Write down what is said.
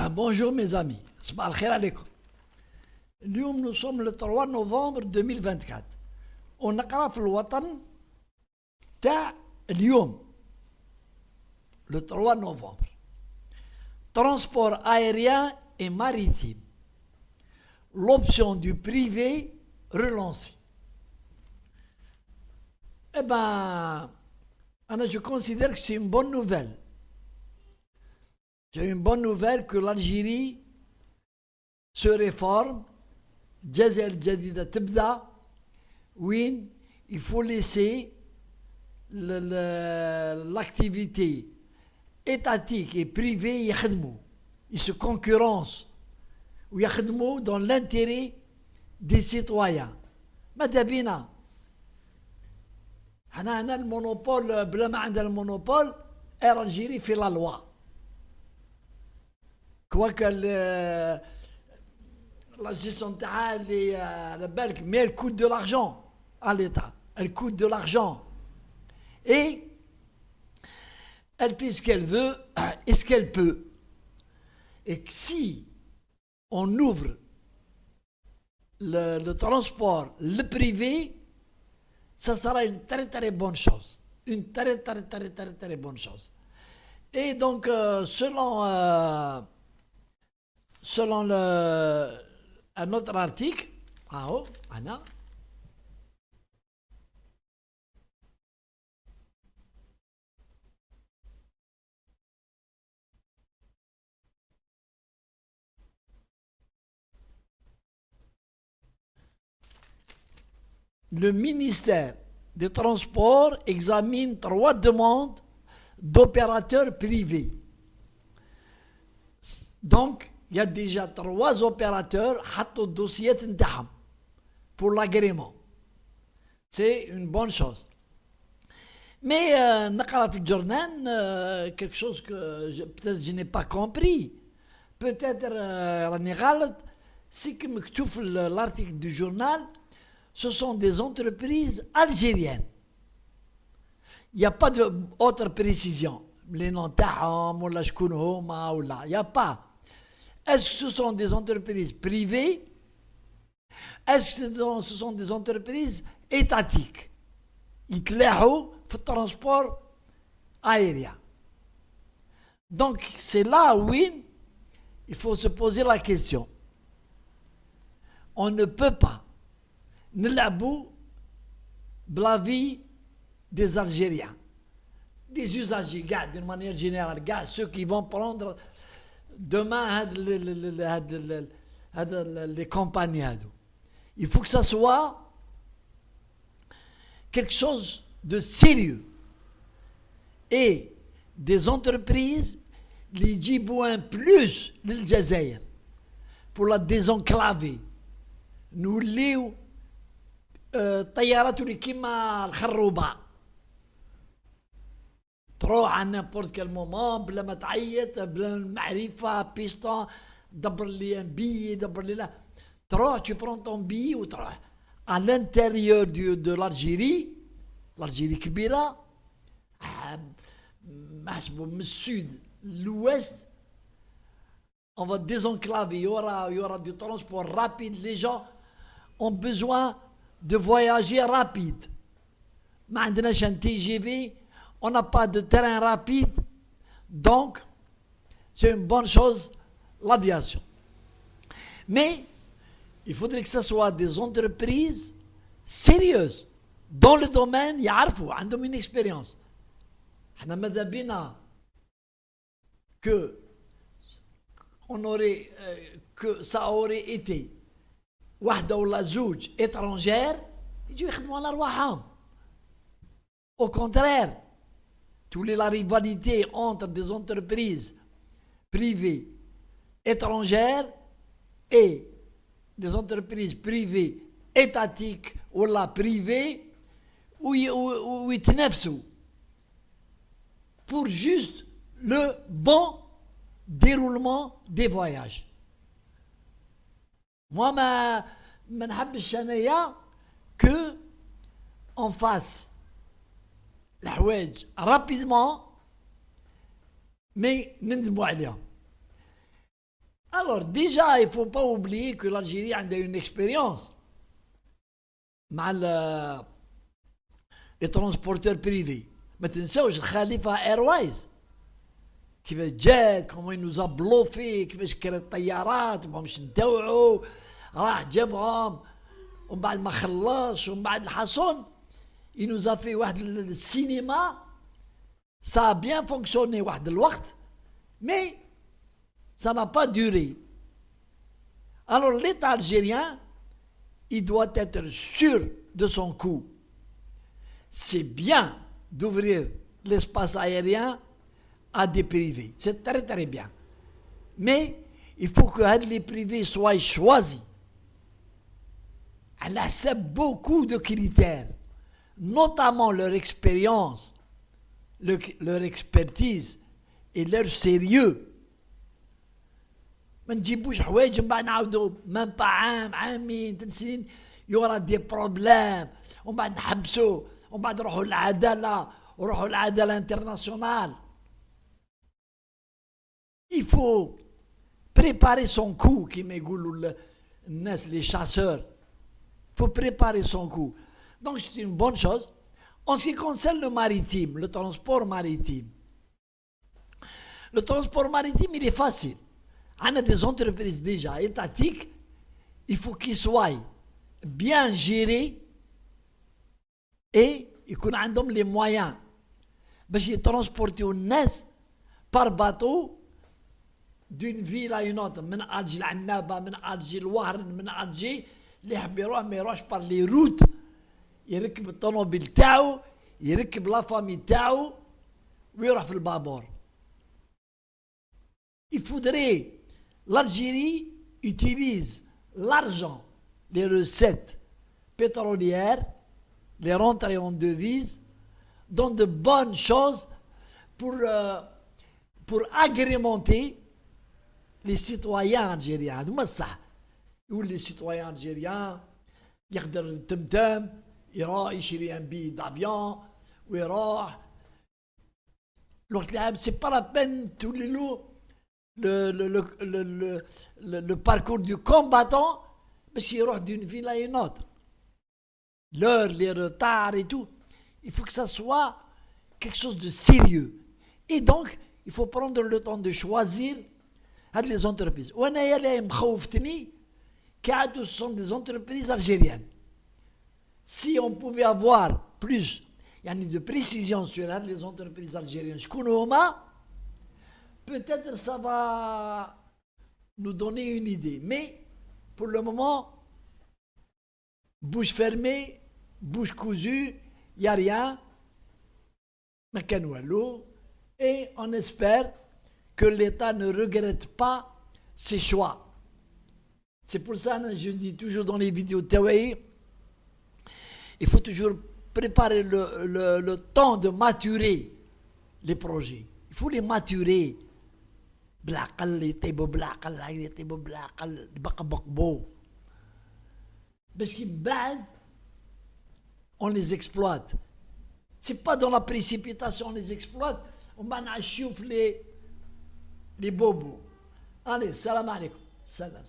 Bonjour mes amis, صباح الخير عليكم. اليوم nous sommes le 3 novembre 2024. ونقرا في الوطن تاع اليوم le 3 novembre. Transport aérien et maritime. L'option du privé relancée. Eh ben, je considère que c'est une bonne nouvelle. C'est une bonne nouvelle que l'Algérie se réforme. الجزائر الجديدة تبدأ وين il faut laisser l'activité étatique et privée يخدموا. Ils se concurrencent ويخدموا dans l'intérêt des citoyens. ماذا بينا؟ احنا هنا المونوبول بلا ما عندنا المونوبول اير الجيري في لا لوا. كواكا la gestion تاعها اللي على بالك mais elle coûte de l'argent à l'État. Elle coûte de l'argent. Et elle fait ce qu'elle veut et ce qu'elle peut. Et que si on ouvre le transport, le privé, ça sera une très très bonne chose. Une très très très très très bonne chose. Et donc, selon un autre article, Anna, le ministère des Transports examine 3 demandes d'opérateurs privés. Donc, il y a déjà 3 opérateurs qui ont dossier pour l'agrément. C'est une bonne chose. Mais, نقرأ في الجورنال quelque chose que peut-être je n'ai pas compris. Peut-être راني غلط. C'est que مكتوب في l'article du journal, ce sont des entreprises algériennes. Il n'y a pas d'autre précision. Les noms تاعهم ولا شكون هما ولا. Il n'y a pas. Est-ce que ce sont des entreprises privées? Est-ce que ce sont des entreprises étatiques? يتلاحوا في الترانسبور aérien. Donc c'est là où il faut se poser la question. On ne peut pas نلعبوا بلا vie des Algériens, des usagers, d'une manière générale, ceux qui vont prendre demain les compagnies. Il faut que ça soit quelque chose de sérieux et des entreprises qui يجيبوا un plus للجزائر pour la désenclaver. نوليو طيارات اللي كيما الخروبه تروح à n'importe quel moment بلا ما تعيط بلا المعرفه بيستون دبر لي ان بي دبر لي لا تروح tu prends ton billet وتروح à l'intérieur de l'Algérie. l'Algérie كبيره محسبوا من السود l'ouest. On va désenclaver, il y aura du transport rapide. Les gens ont besoin de voyager rapide. ما عندناش un TGV, on n'a pas de terrain rapide, donc c'est une bonne chose l'aviation. Mais il faudrait que ce soit des entreprises sérieuses dans le domaine يعرفوا عندهم une expérience. احنا ماذا بينا que ça aurait été واحدة ولا زوج étrangère يجوا يخدموا على رواحهم. Au contraire, toute la rivalité entre des entreprises privées étrangères et des entreprises privées étatiques ou la privées où يتنافسوا pour juste le bon déroulement des voyages. Moi, ما نحبش انايا que on fasse الحوايج rapidement mais نندموا عليهم. Alors déjà, il ne faut pas oublier que l'Algérie a une expérience مع les transporteurs privés. ما تنساوش الخليفة ايروايز كيفاش جات كومون ينوز بلوفي كيفاش كرات الطيارات ماهمش ندوعوا راح جابهم ومن بعد ما خلص ومن بعد الحصون ينوز في واحد السينما ça a bien fonctionné واحد الوقت mais ça n'a pas duré. Alors l'État algérien il doit être sûr de son coup. C'est bien d'ouvrir l'espace aérien à des privés. C'est très très bien. Mais il faut que les privés soient choisis. Elle accepte beaucoup de critères, notamment leur expérience, leur expertise et leur sérieux. ما نجيبوش حوايج من بعد نعاودوا مام با عامين 3 سنين يورا دي بروبليم ومن بعد نحبسوا ومن بعد نروحوا للعداله وروحوا للعداله انترناسيونال. Il faut préparer son coup كيما يقولوا الناس les chasseurs. Il faut préparer son coup. Donc c'est une bonne chose. En ce qui concerne le maritime, le transport maritime. Le transport maritime, il est facile. On a des entreprises déjà étatiques, il faut qu'ils soient bien gérés et يكون عندهم les moyens باش يترانسبورتيو الناس par bateau d'une ville à une autre من ألجي العنابة من ألجي الوهرن من ألجي اللي يحب يروح ما يروحش par les routes يركب الطوموبيل تاعو يركب لافامي تاعو ويروح في البابور. Il faudrait l'Algérie utilise l'argent, les recettes pétrolières, les rentrées en devises, dans de bonnes choses pour agrémenter les citoyens algériens. Les citoyens algériens, يقدر التمتم يروح يشري un billet d'avion ويروح الوقت اللي c'est pas la peine tous les jours le parcours du combattant باش يروح d'une ville à une autre. L'heure, les retards et tout, il faut que ça soit quelque chose de sérieux. Et donc, il faut prendre le temps de choisir les entreprises. وانا اللي مخوفتني كعادوا ce sont des entreprises algériennes. Si on pouvait avoir plus de précision sur les entreprises algériennes, شكون هما peut-être ça va nous donner une idée. Mais pour le moment, bouche fermée, bouche cousue, il n'y a rien. Et on espère que l'État ne regrette pas ses choix. C'est pour ça que je dis toujours dans les vidéos Tawaï, il faut toujours préparer le temps de maturer les projets. Il faut les maturer. بالعقل يطيبوا بالعقل يطيبوا بالعقل بقبقبو باش من بعد on les exploite. C'est pas dans la précipitation on les exploite ومن بعد نعشيو في les bobos. Allez, salam alaikum. Salam.